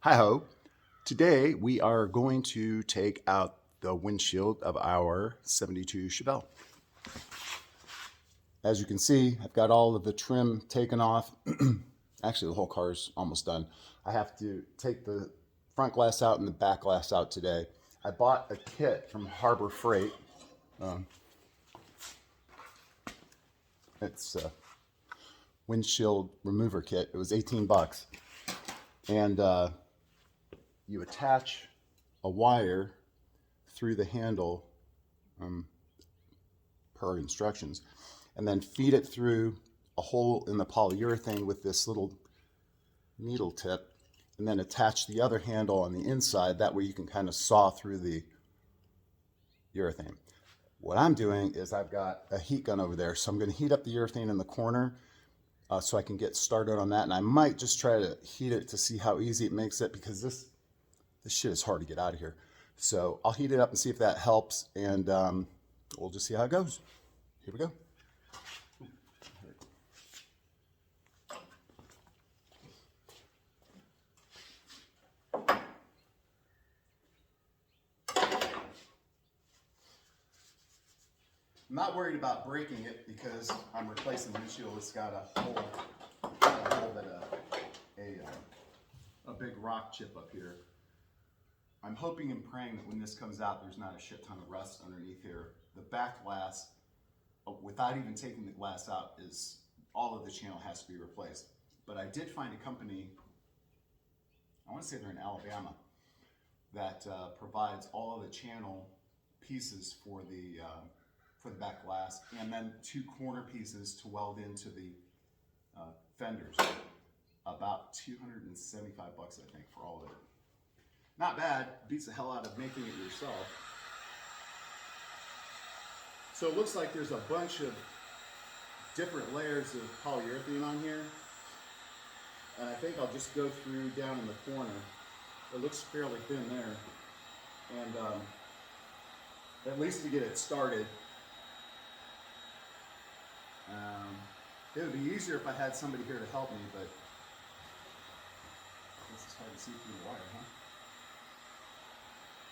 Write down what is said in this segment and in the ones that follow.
Hi-ho. Today we are going to take out the windshield of our 72 Chevelle. As you can see, I've got all of the trim taken off. Actually, the whole car is almost done. I have to take the front glass out and the back glass out today. I bought a kit from Harbor Freight. It's a windshield remover kit. It was 18 bucks. And you attach a wire through the handle per instructions, and then feed it through a hole in the polyurethane with this little needle tip, and then attach the other handle on the inside. That way you can kind of saw through the urethane. What I'm doing is I've got a heat gun over there, so I'm going to heat up the urethane in the corner so I can get started on that. And I might just try to heat it to see how easy it makes it, because this shit is hard to get out of here. So I'll heat it up and see if that helps, and we'll just see how it goes. Here we go. I'm not worried about breaking it because I'm replacing the windshield. It's got a hole that a big rock chip up here. I'm hoping and praying that when this comes out, there's not a shit ton of rust underneath here. The back glass, without even taking the glass out, is all of the channel has to be replaced. But I did find a company, I want to say they're in Alabama, that provides all of the channel pieces for the back glass, and then 2 corner pieces to weld into the fenders. About 275 bucks, I think, for all of it. Not bad. Beats the hell out of making it yourself. So it looks like there's a bunch of different layers of polyurethane on here, and I think I'll just go through down in the corner. It looks fairly thin there, and at least to get it started. It would be easier if I had somebody here to help me, but this is hard to see through the wire, huh?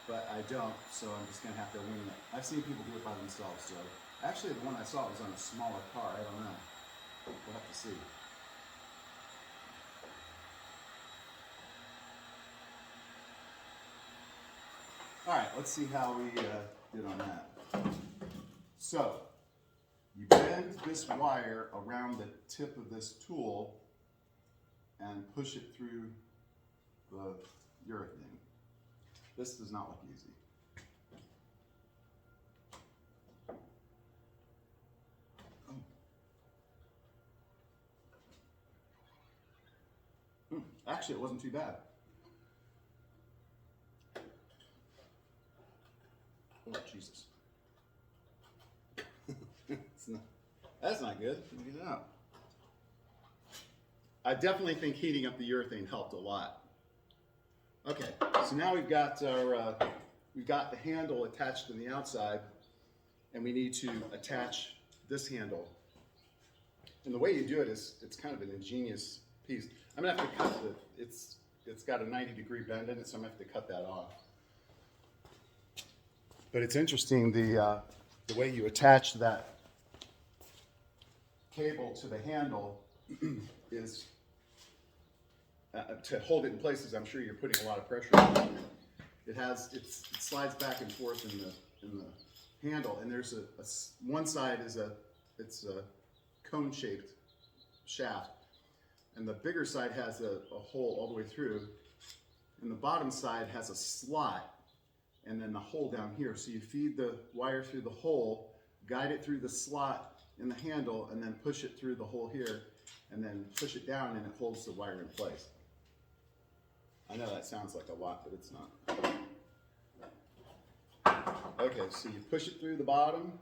But I don't, so I'm just gonna have to wing it. I've seen people do it by themselves, so. Actually, the one I saw was on a smaller car, I don't know. We'll have to see. All right, let's see how we did on that. So, you bend this wire around the tip of this tool and push it through the urethane. This does not look easy. Actually, it wasn't too bad. Oh, Jesus. That's not good. Get it out. I definitely think heating up the urethane helped a lot. Okay, so now we've got the handle attached to the outside, and we need to attach this handle. And the way you do it is, it's kind of an ingenious piece. I'm gonna have to cut it's got a 90-degree bend in it, so I'm gonna have to cut that off. But it's interesting, the way you attach that cable to the handle is to hold it in place, as I'm sure you're putting a lot of pressure on it. It slides back and forth in the handle, and there's one side is it's a cone-shaped shaft, and the bigger side has a hole all the way through, and the bottom side has a slot, and then the hole down here. So you feed the wire through the hole, guide it through the slot in the handle, and then push it through the hole here, and then push it down, and it holds the wire in place. I know that sounds like a lot, but it's not. Okay, so you push it through the bottom,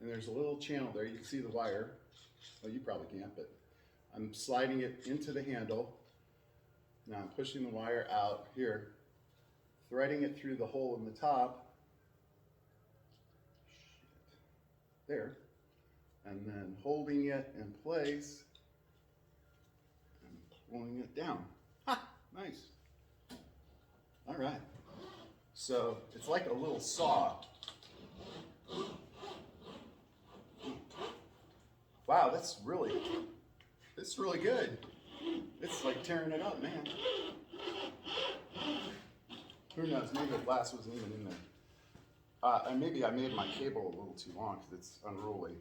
and there's a little channel there. You can see the wire. Well, you probably can't, but I'm sliding it into the handle. Now I'm pushing the wire out here, threading it through the hole in the top. There. And then holding it in place and pulling it down. Ha! Nice. All right. So it's like a little saw. Wow, that's really good. It's like tearing it up, man. Who knows? Maybe the glass wasn't even in there. And maybe I made my cable a little too long because it's unruly.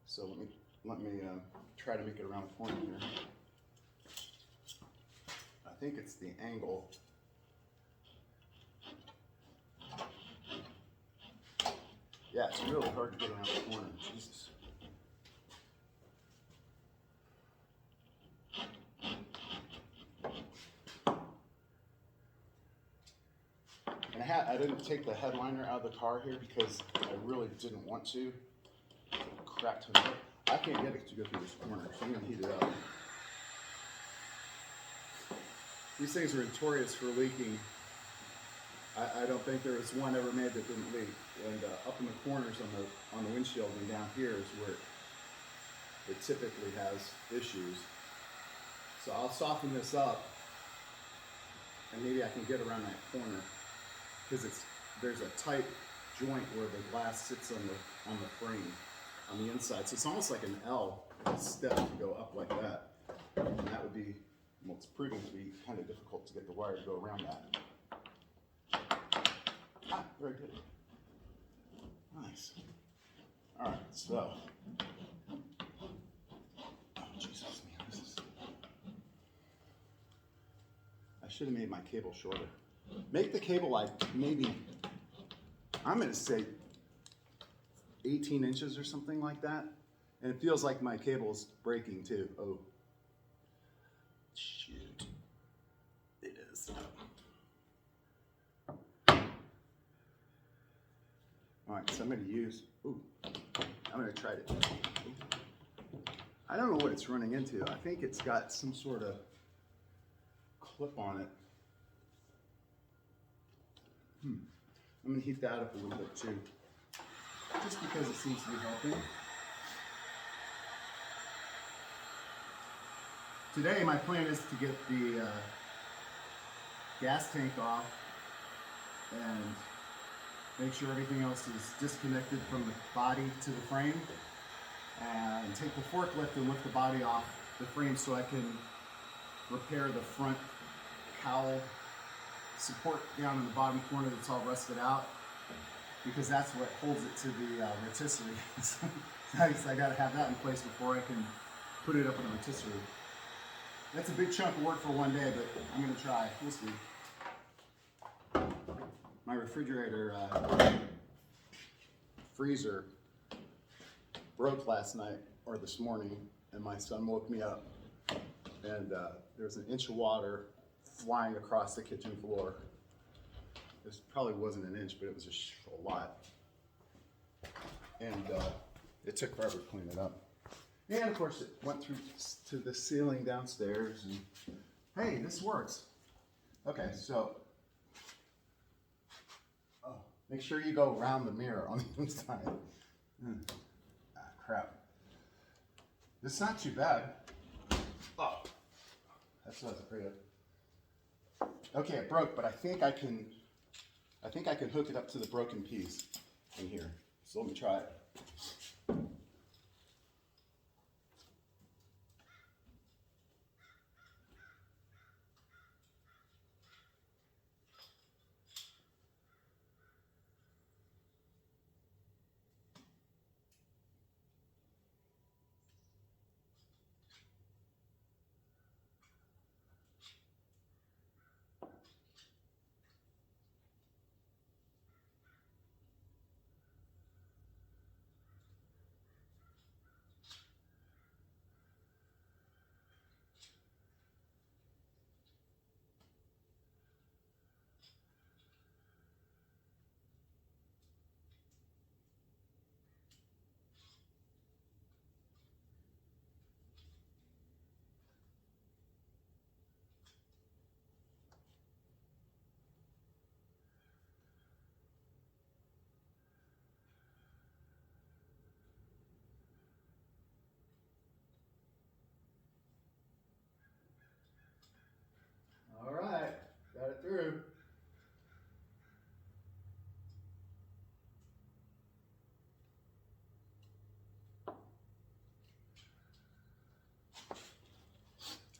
So let me try to make it around the corner here. I think it's the angle. Yeah, it's really hard to get around the corner. Jesus. And I didn't take the headliner out of the car here because I really didn't want to. Crap ton of it. I can't get it to go through this corner, so I'm going to heat it up. These things are notorious for leaking. I don't think there was one ever made that didn't leak. And up in the corners on the windshield and down here is where it typically has issues. So I'll soften this up, and maybe I can get around that corner because there's a tight joint where the glass sits on the frame on the inside. So it's almost like an L step to go up like that, and that would be, well, it's proving to be kind of difficult to get the wire to go around that. Ah, very good. Nice. All right, so. Oh, Jesus, man, this is. I should have made my cable shorter. Make the cable like maybe, I'm going to say 18 inches or something like that. And it feels like my cable's breaking too. Oh, shoot. It is. All right, so I'm going to use, I'm going to try to, I don't know what it's running into. I think it's got some sort of clip on it. I'm going to heat that up a little bit too, just because it seems to be helping. Today, my plan is to get the gas tank off and make sure everything else is disconnected from the body to the frame, and take the forklift and lift the body off the frame so I can repair the front cowl support down in the bottom corner that's all rusted out, because that's what holds it to the rotisserie. So I got to have that in place before I can put it up in the rotisserie. That's a big chunk of work for one day, but I'm going to try. We'll see. My refrigerator freezer broke last night or this morning, and my son woke me up, and there was an inch of water flying across the kitchen floor. This probably wasn't an inch, but it was a lot. And it took forever to clean it up. And of course it went through to the ceiling downstairs, and hey, this works. Okay, so make sure you go around the mirror on the inside. Crap. It's not too bad. Oh, that's what I was afraid of. Okay, it broke, but I think I can hook it up to the broken piece in here. So let me try it.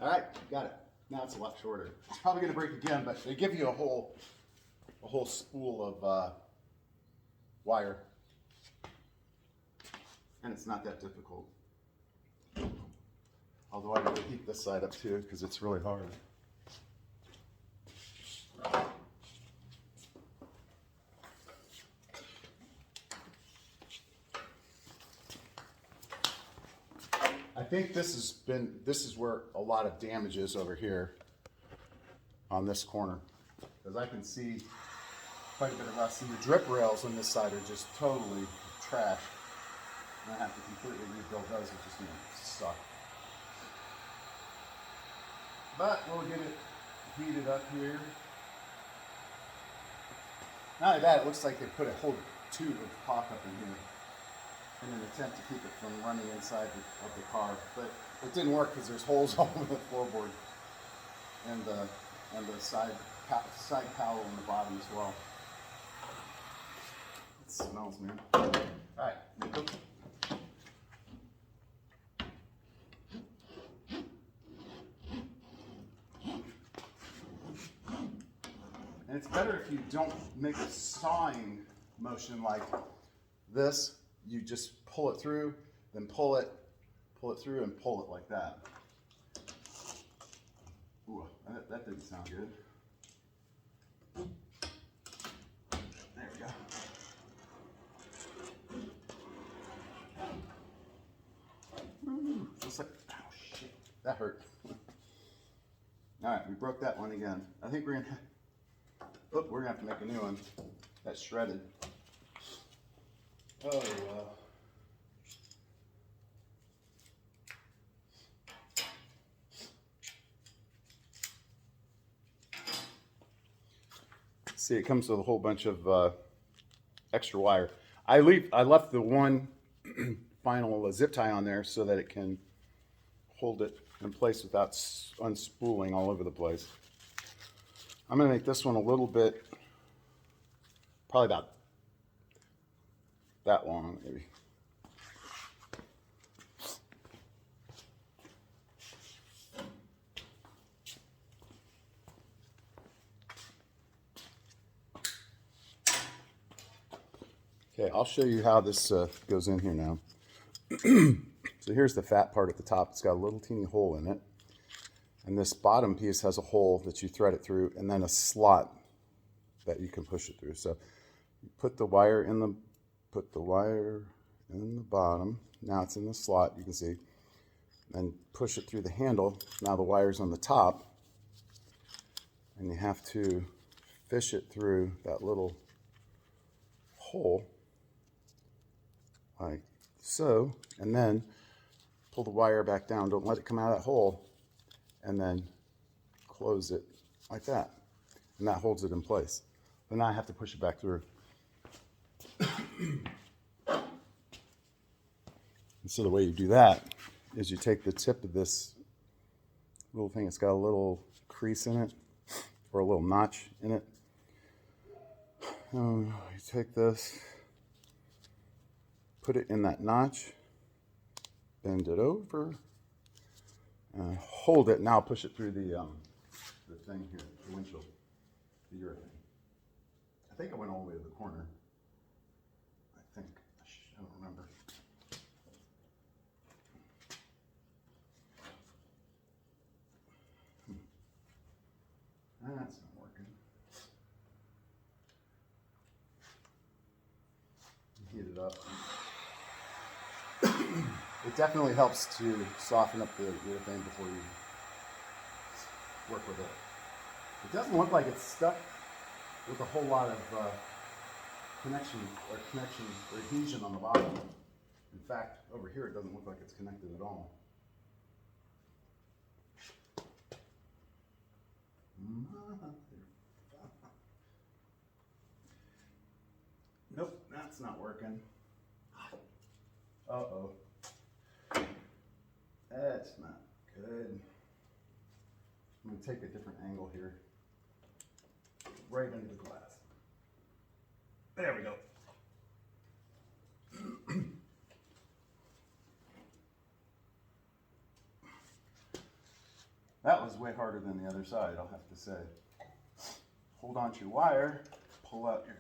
All right, got it. Now it's a lot shorter. It's probably going to break again, but they give you a whole spool of wire, and it's not that difficult. Although I really heat this side up too because it's really hard. I think this is where a lot of damage is over here on this corner, because I can see quite a bit of rust. And the drip rails on this side are just totally trashed. And I have to completely rebuild those, which is going to suck. But we'll get it heated up here. Not only that, it looks like they put a whole tube of caulk up in here in an attempt to keep it from running inside of the car. But it didn't work because there's holes all over the floorboard and the side cowle on the bottom as well. It smells, man. All right, go. And it's better if you don't make a sawing motion like this. You just pull it through, then pull it through, and pull it like that. Ooh, that didn't sound good. There we go. Just like, oh shit, that hurt. All right, we broke that one again. I think we're gonna have to make a new one. That's shredded. Oh well. See, it comes with a whole bunch of extra wire. I left the one final zip tie on there so that it can hold it in place without unspooling all over the place. I'm going to make this one a little bit, probably about that long, maybe. Okay, I'll show you how this goes in here now. So here's the fat part at the top. It's got a little teeny hole in it. And this bottom piece has a hole that you thread it through, and then a slot that you can push it through. So you put the wire in the bottom. Now it's in the slot, you can see. And push it through the handle. Now the wire's on the top. And you have to fish it through that little hole, like so. And then pull the wire back down. Don't let it come out of that hole. And then close it like that. And that holds it in place. But now I have to push it back through. And so the way you do that is you take the tip of this little thing. It's got a little crease in it, or a little notch in it. You take this, put it in that notch, bend it over, and hold it. Now push it through the thing here, the windshield, the urethane. I think I went all the way to the corner. I don't remember. That's not working. Heat it up. It definitely helps to soften up the urethane before you work with it. It doesn't look like it's stuck with a whole lot of connection or adhesion on the bottom. In fact, over here it doesn't look like it's connected at all. Nope, that's not working. Uh-oh. That's not good. I'm going to take a different angle here. Right into the glass. There we go. was way harder than the other side, I'll have to say. Hold on to your wire, pull out your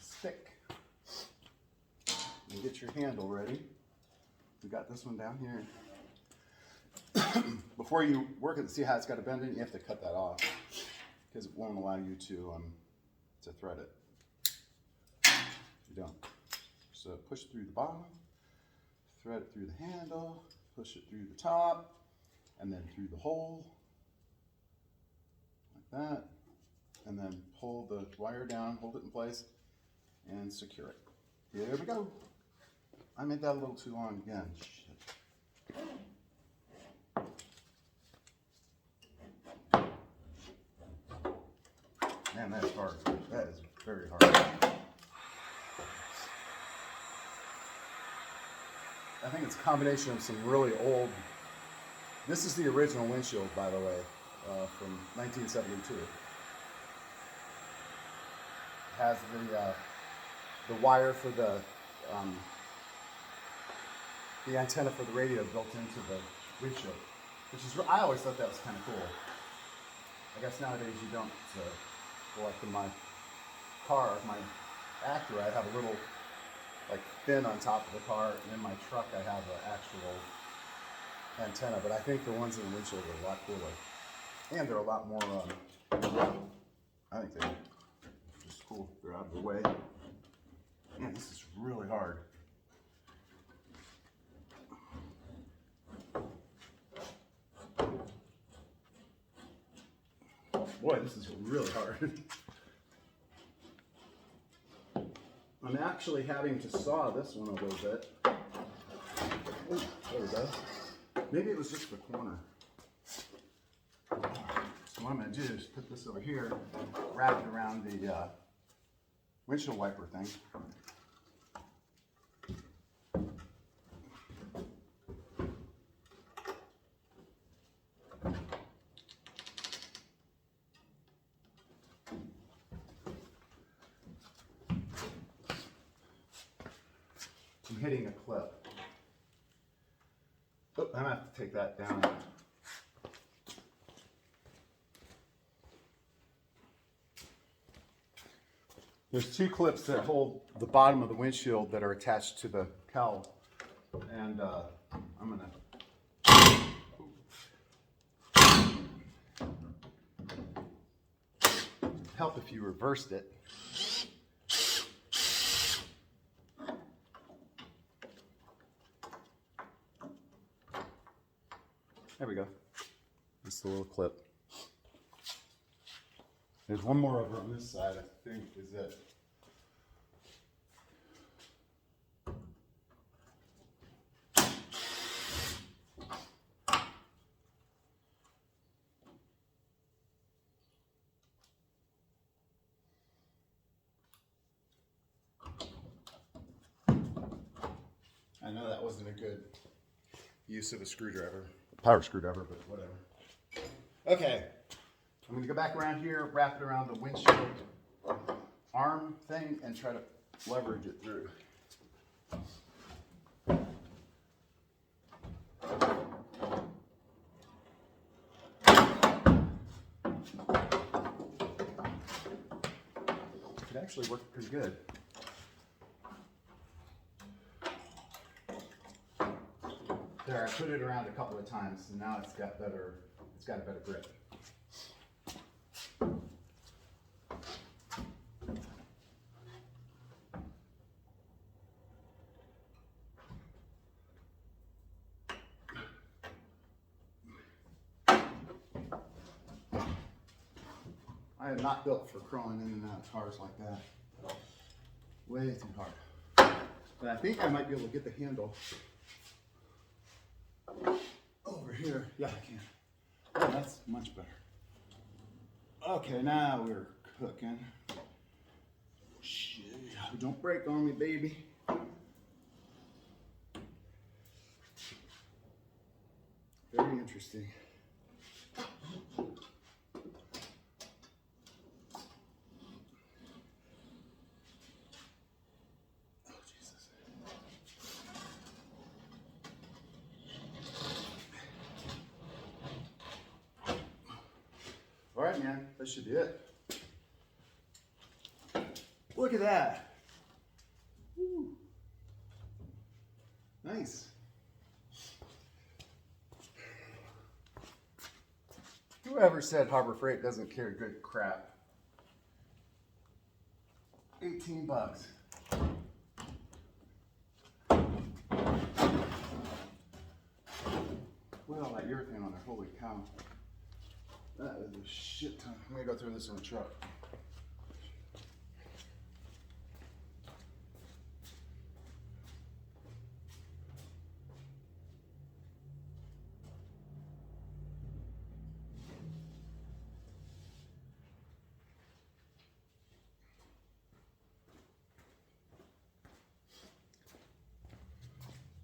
stick, and get your handle ready. We got this one down here. Before you work it, see how it's got a bend in it? You have to cut that off because it won't allow you to thread it. You don't. So push through the bottom, thread it through the handle, push it through the top, and then through the hole, like that. And then pull the wire down, hold it in place, and secure it. Here we go. I made that a little too long again. Shit. Man, that's hard. That is very hard. I think it's a combination of some really old. This is the original windshield, by the way, from 1972. It has the wire for the antenna for the radio built into the windshield, which is, I always thought that was kind of cool. I guess nowadays you don't. Like in my car, my Acura, I have a little like fin on top of the car, and in my truck I have an actual antenna, but I think the ones in the windshield are a lot cooler. And they're a lot more, I think they're just cool. They're out of the way. Man, this is really hard. Boy, this is really hard. I'm actually having to saw this one a little bit. Ooh, there we go. Maybe it was just the corner. So what I'm going to do is put this over here, wrap it around the windshield wiper thing. I'm hitting a clip. Oh, I'm going to have to take that down. There's two clips that hold the bottom of the windshield that are attached to the cowl. And I'm going to help if you reversed it. There we go. Just a little clip. There's one more over on this side, I think, is it. I know that wasn't a good use of a screwdriver, power screwdriver, but whatever. Okay, I'm going to go back around here, wrap it around the windshield arm thing, and try to leverage it through. It actually worked pretty good. There, I put it around a couple of times, and now it's got a better grip. I am not built for crawling in and out of cars like that. Way too hard. But I think I might be able to get the handle over here. Yeah, I can. Oh, that's much better. Okay, now we're cooking. Shit, don't break on me, baby. Very interesting. right, man. That should be it. Look at that. Woo. Nice. Whoever said Harbor Freight doesn't carry good crap? 18 bucks. Look at all that urethane on there. Holy cow. That is a shit ton. I'm gonna go throw this in the truck.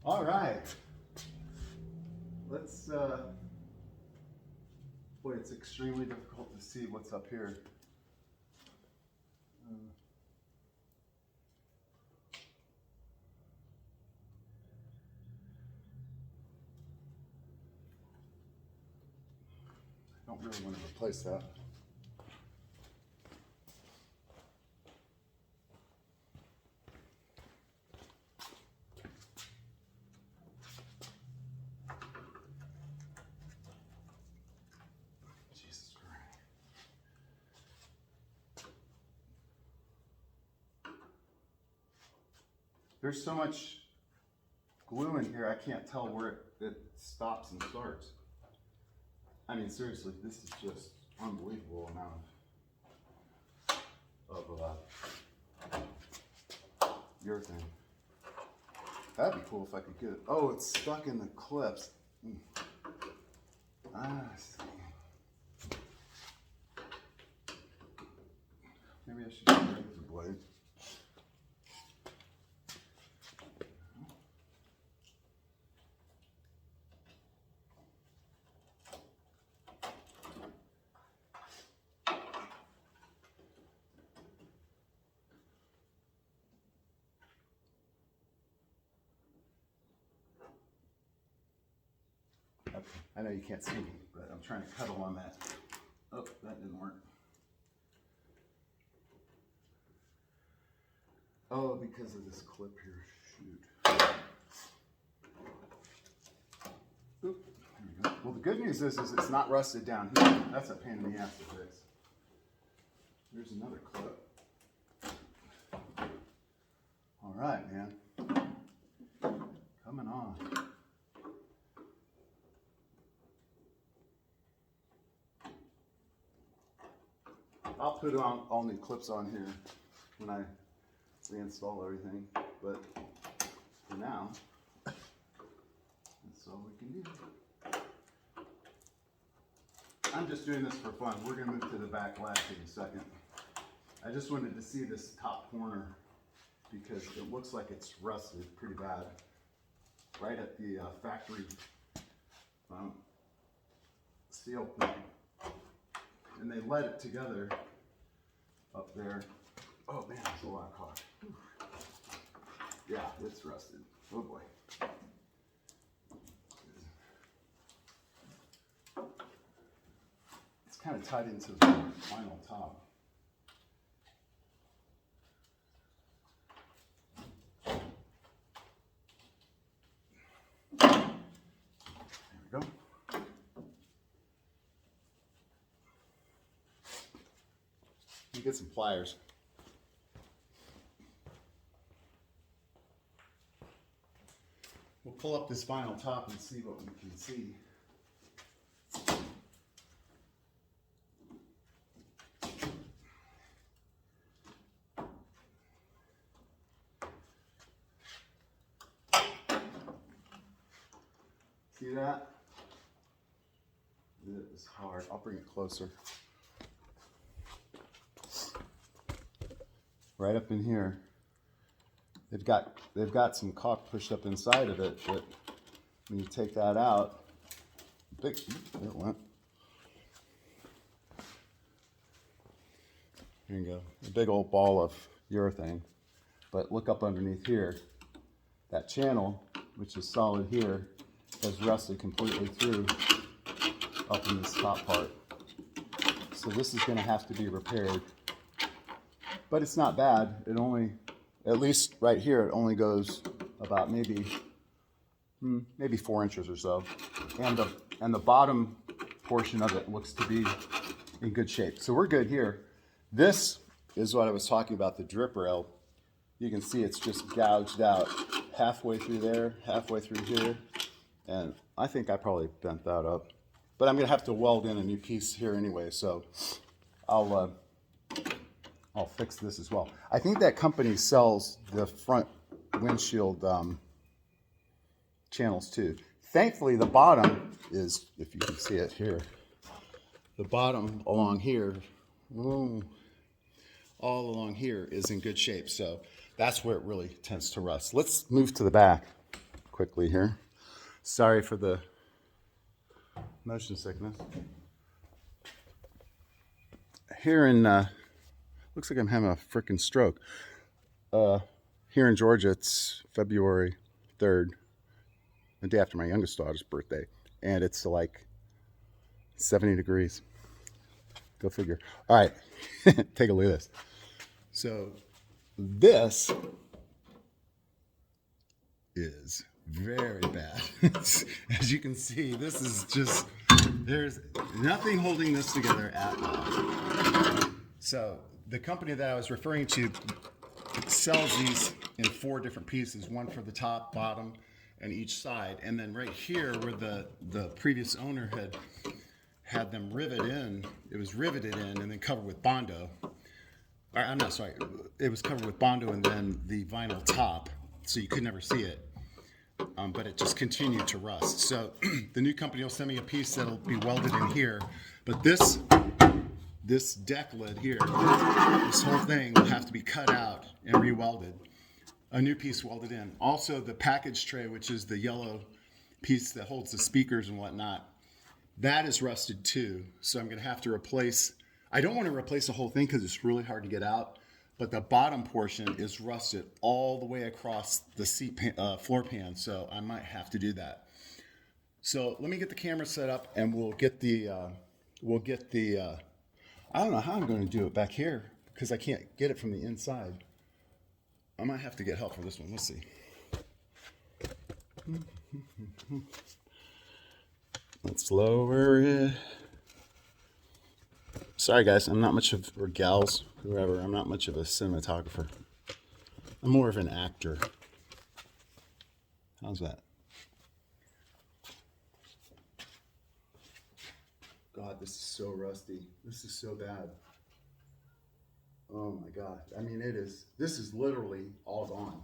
All right. Let's, boy, it's extremely difficult to see what's up here. I don't really want to replace that. There's so much glue in here, I can't tell where it stops and starts. I mean, seriously, this is just unbelievable amount of urethane. That'd be cool if I could get it. Oh, it's stuck in the clips. I see. Maybe I should get a razor blade. I know you can't see me, but I'm trying to cuddle on that. Oh, that didn't work. Oh, because of this clip here. Shoot. Oop, there we go. Well, the good news is it's not rusted down here. That's a pain in the ass to fix. There's another clip. All right, man. Coming on. I'll put on all new clips on here when I reinstall everything, but for now, that's all we can do. I'm just doing this for fun. We're gonna move to the back latch in a second. I just wanted to see this top corner because it looks like it's rusted pretty bad. Right at the factory seal point. And they let it together up there. Oh man, there's a lot of caulk. Yeah, it's rusted. Oh boy. It's kind of tied into the final top. There we go. Get some pliers. We'll pull up this vinyl top and see what we can see. See that? It is hard. I'll bring it closer. Right up in here, they've got some caulk pushed up inside of it, but when you take that out, there it went. Here you go, a big old ball of urethane. But look up underneath here, that channel, which is solid here, has rusted completely through up in this top part. So this is going to have to be repaired. But it's not bad. It only, at least right here, it only goes about maybe 4 inches or so. And the bottom portion of it looks to be in good shape. So we're good here. This is what I was talking about, the drip rail. You can see it's just gouged out halfway through there, halfway through here. And I think I probably bent that up. But I'm gonna have to weld in a new piece here anyway, so I'll fix this as well. I think that company sells the front windshield channels too. Thankfully, the bottom is, if you can see it here, the bottom along here, all along here is in good shape. So that's where it really tends to rust. Let's move to the back quickly here. Sorry for the motion sickness. Here in, looks like I'm having a freaking stroke. Here in Georgia, it's February 3rd, the day after my youngest daughter's birthday. And it's like 70 degrees. Go figure. All right, take a look at this. So this is very bad. As you can see, this is just, there's nothing holding this together at all. So the company that I was referring to sells these in 4 different pieces, one for the top, bottom, and each side. And then right here where the previous owner had them rivet in, it was riveted in and then covered with Bondo. I'm not sorry, it was covered with Bondo and then the vinyl top, so you could never see it. But it just continued to rust. So the new company will send me a piece that'll be welded in here. But this deck lid here, this whole thing will have to be cut out and re-welded. A new piece welded in. Also the package tray, which is the yellow piece that holds the speakers and whatnot, that is rusted too. So I'm gonna have to replace, I don't want to replace the whole thing because it's really hard to get out, but the bottom portion is rusted all the way across the floor pan, so I might have to do that. So let me get the camera set up and we'll get the, I don't know how I'm going to do it back here because I can't get it from the inside. I might have to get help for this one. Let's see. Let's lower it. Sorry guys, I'm not much of, or gals, whoever, I'm not much of a cinematographer. I'm more of an actor. How's that? God, this is so rusty. This is so bad. Oh my God. I mean, this is literally all gone.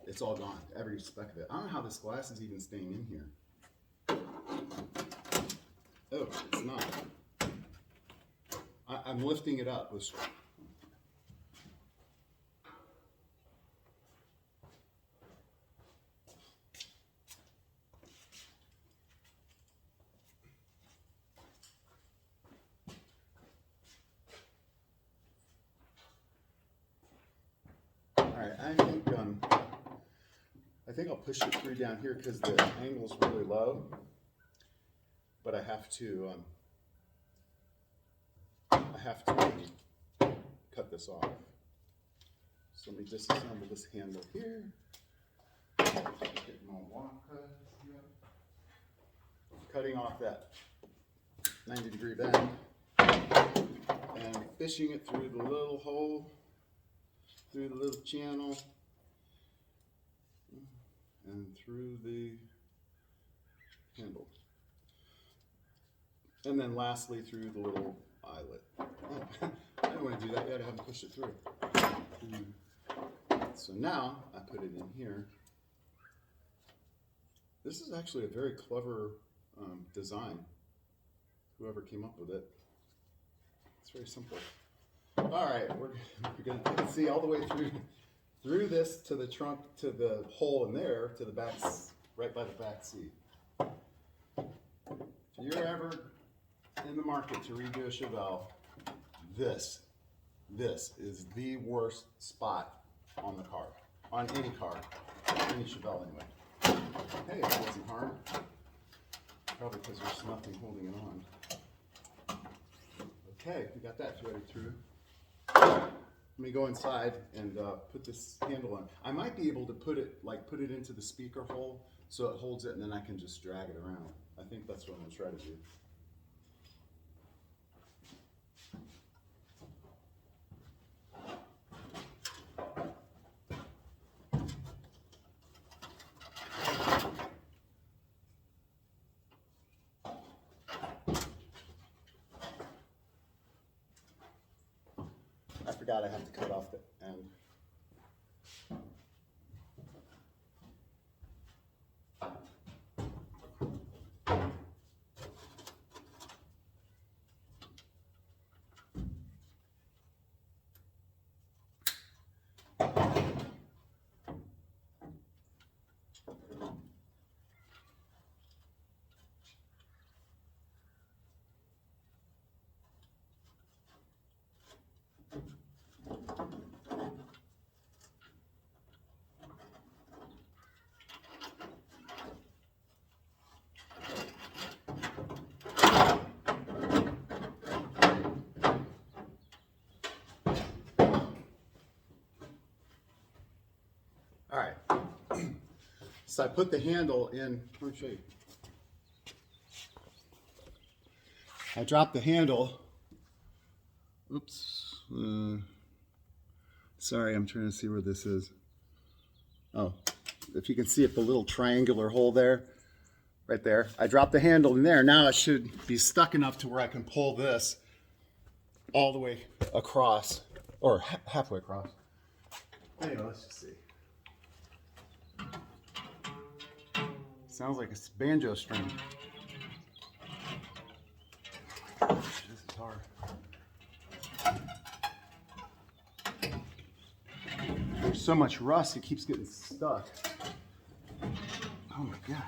It's all gone. Every speck of it. I don't know how this glass is even staying in here. Oh, it's not. I'm lifting it up. All right, I think I'll push it through down here because the angle's really low, but I have to cut this off. So let me disassemble this handle here. Get my wire cut here. Cutting off that 90-degree bend and fishing it through the little hole, through the little channel, and through the handle. And then lastly through the little eyelet. Oh, I don't want to do that yet, I haven't pushed it through. So now I put it in here. This is actually a very clever design, whoever came up with it. It's very simple. All right, we're gonna see all the way through this to the trunk, to the hole in there, to the back, right by the back seat. If you're ever in the market to redo a Chevelle, this is the worst spot on the car, on any car, any Chevelle anyway. Hey, it wasn't hard. Probably because there's nothing holding it on. Okay, we got that threaded through. Let me go inside and put this handle on. I might be able to put it into the speaker hole so it holds it, and then I can just drag it around. I think that's what I'm gonna try to do. I forgot I have to cut off the end. All right, so I put the handle in, let me show you. I dropped the handle. Oops. Sorry, I'm trying to see where this is. Oh, if you can see it, the little triangular hole there, right there. I dropped the handle in there. Now it should be stuck enough to where I can pull this all the way across, or halfway across. Anyway, let's just see. Sounds like a banjo string. This is hard. There's so much rust, it keeps getting stuck. Oh my God.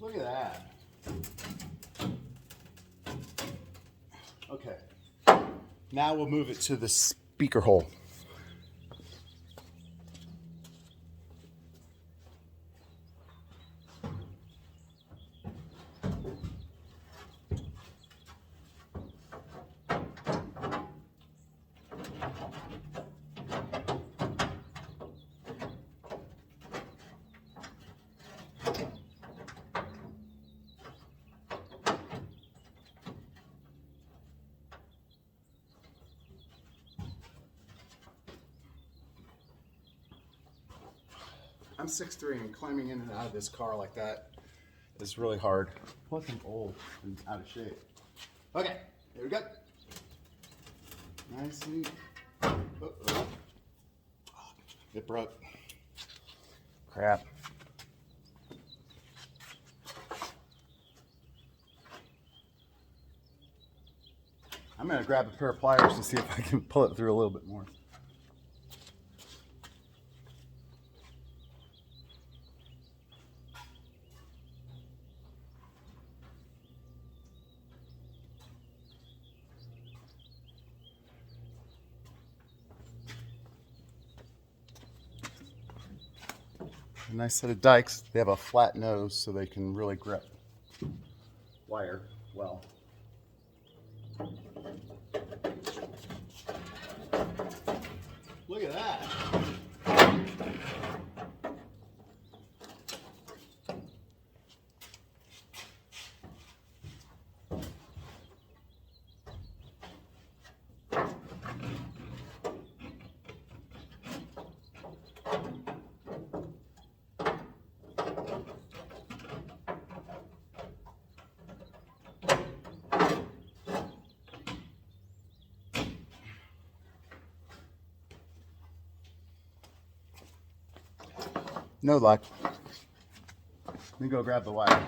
Look at that. Okay. Now we'll move it to the speaker hole. I'm 6'3", and climbing in and out of this car like that is really hard. Plus I'm old and out of shape. Okay, here we go. Nicely. Uh-oh. It broke. Crap. I'm gonna grab a pair of pliers to see if I can pull it through a little bit more. A nice set of dikes. They have a flat nose so they can really grip wire well. Look at that. No luck. Let me go grab the wire.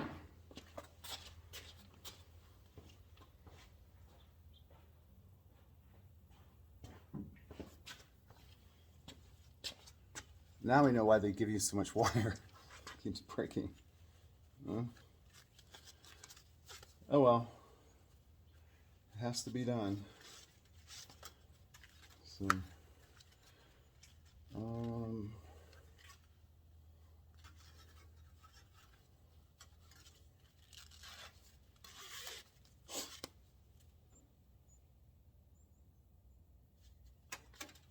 Now we know why they give you so much wire. It keeps breaking. Oh well. It has to be done. So Um,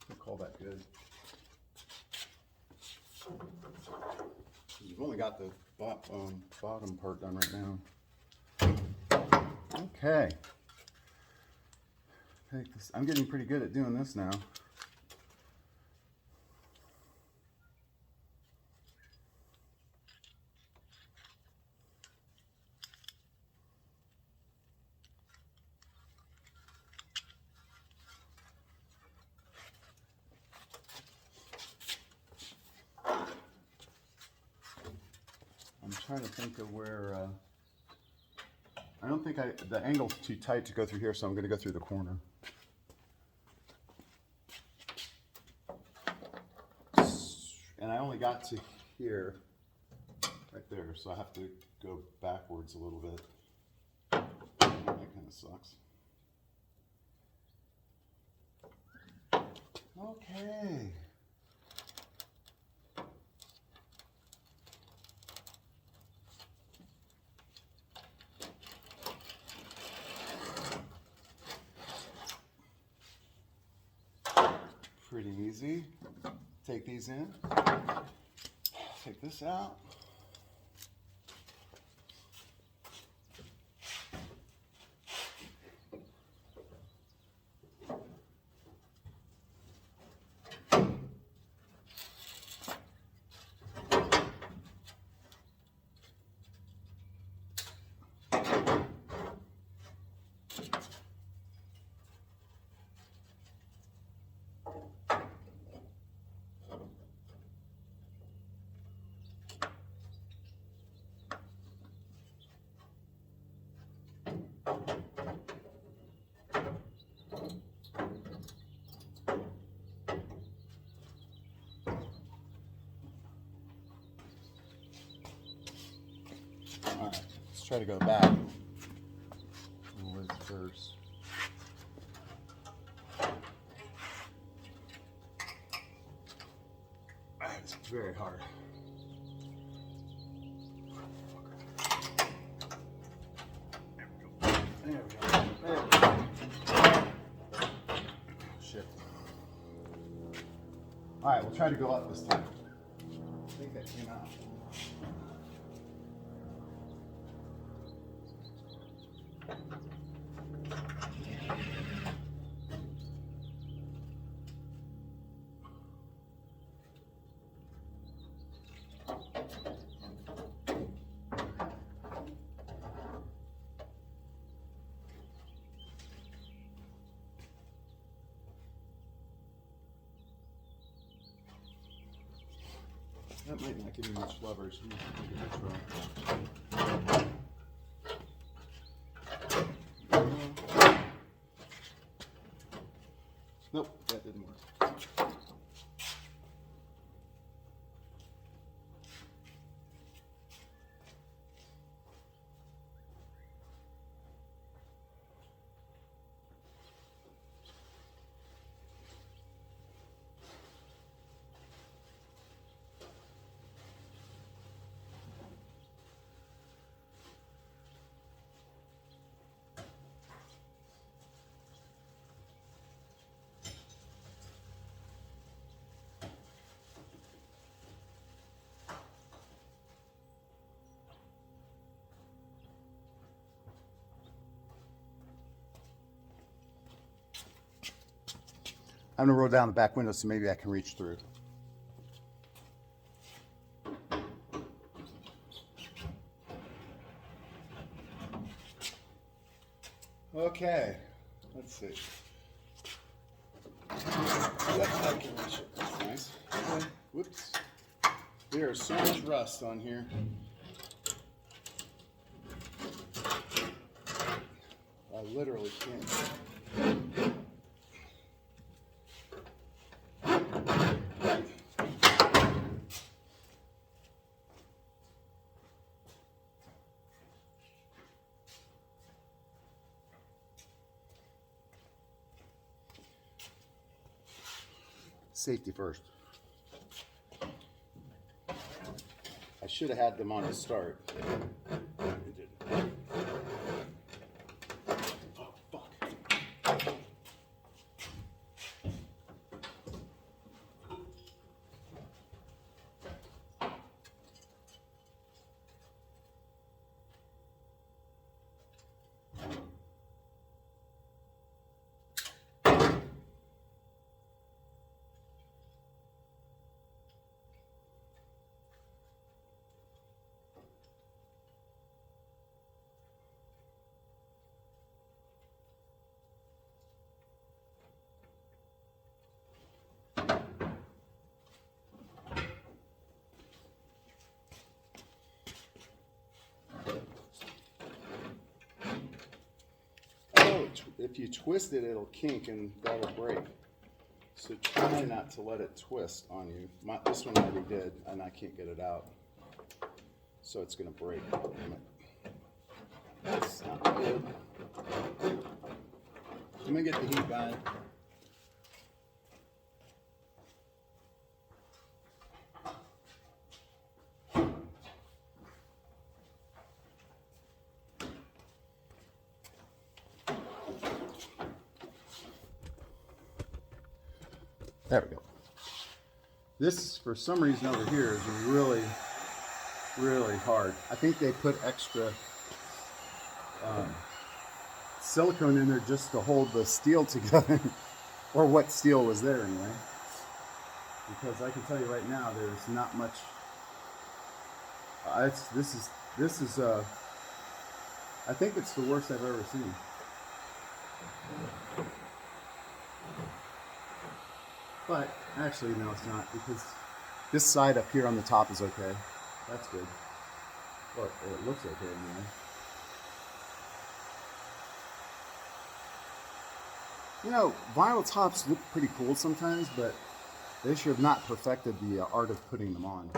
I call that good. You've only got the bottom part done right now. Okay. Take this. I'm getting pretty good at doing this now. I'm trying to think of where, I don't think the angle's too tight to go through here, so I'm going to go through the corner. And I only got to here, right there, so I have to go backwards a little bit. That kind of sucks. Okay. Pretty easy. Take these in. Take this out. Alright, let's try to go back. Where's first? It's very hard. There we go. There we go. Shit. Alright, we'll try to go up this time. I think that came out. That might not give me much leverage. Nope, that didn't work. I'm going to roll down the back window so maybe I can reach through. Okay, let's see. Yep, I can reach it. That's nice. Okay. Whoops. There is so much rust on here. I literally can't. Safety first. should have had them on to start. Oh, fuck. If you twist it, it'll kink and that'll break. So try not to let it twist on you. This one already did, and I can't get it out. So it's gonna break. Damn it. That's not good. Let me get the heat gun. There we go. This, for some reason over here, is really, really hard. I think they put extra silicone in there just to hold the steel together, or what steel was there anyway. Because I can tell you right now, there's not much. This is. I think it's the worst I've ever seen. But actually, no, it's not, because this side up here on the top is okay. That's good. Or it looks okay anyway. You know, vinyl tops look pretty cool sometimes, but they should have not perfected the art of putting them on,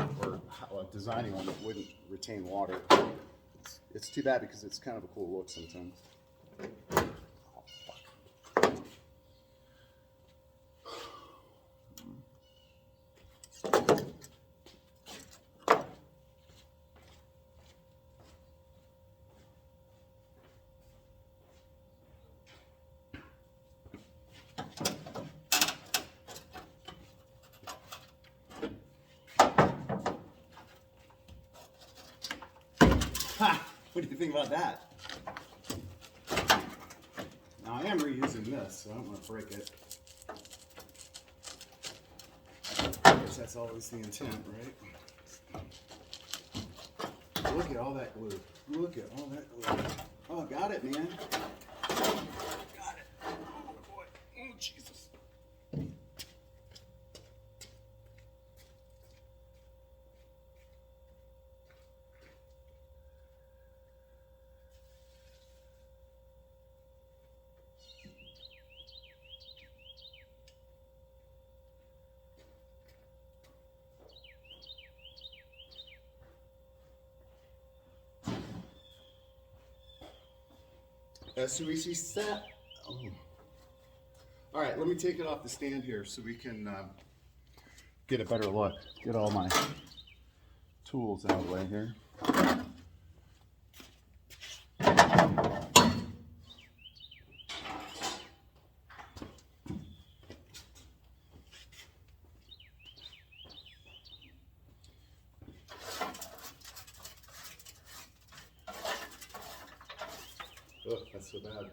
or designing one that wouldn't retain water. It's too bad, because it's kind of a cool look sometimes. What do you think about that? Now I am reusing this, so I don't want to break it. I guess that's always the intent, right? Look at all that glue. Look at all that glue. Oh, got it, man. Got it. Oh boy. Oh, Jesus. So we see that. Oh. All right, let me take it off the stand here so we can get a better look. Get all my tools out of the way here. Oh, that's so bad.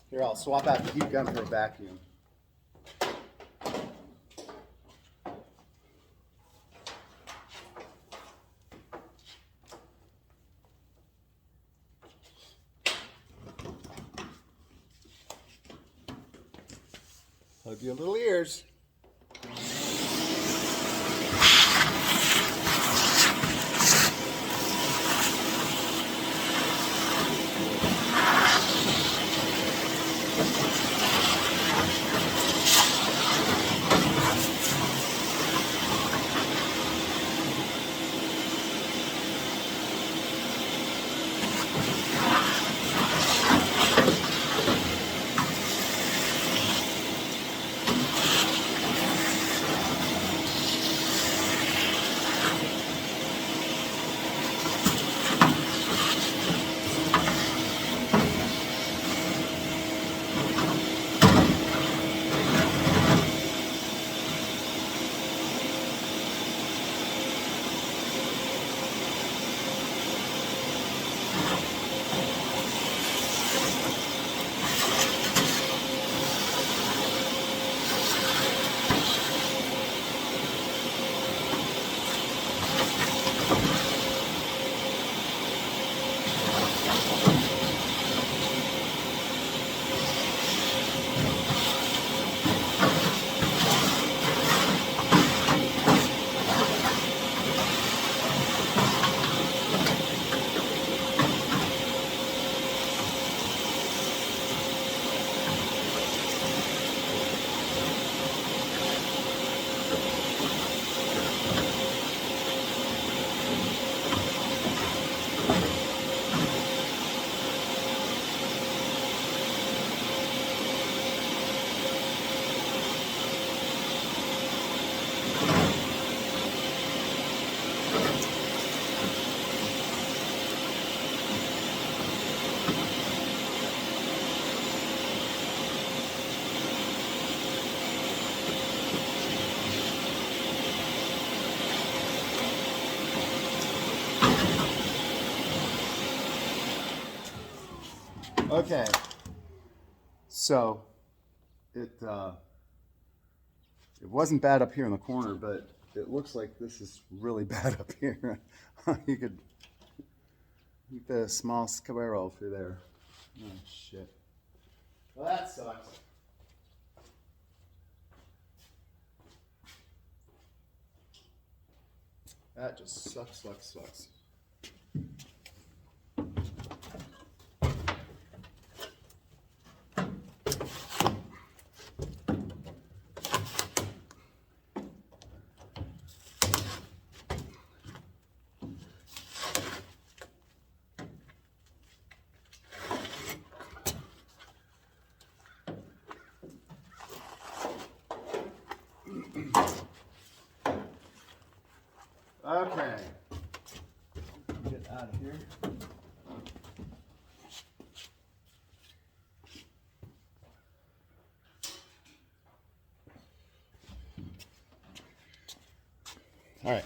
Here, I'll swap out the heat gun for a vacuum. Plug your little ears. Okay. So it wasn't bad up here in the corner, but it looks like this is really bad up here. You could fit a small squirrel through there. Oh shit. Well, that sucks. That just sucks. Okay. Get out of here. All right.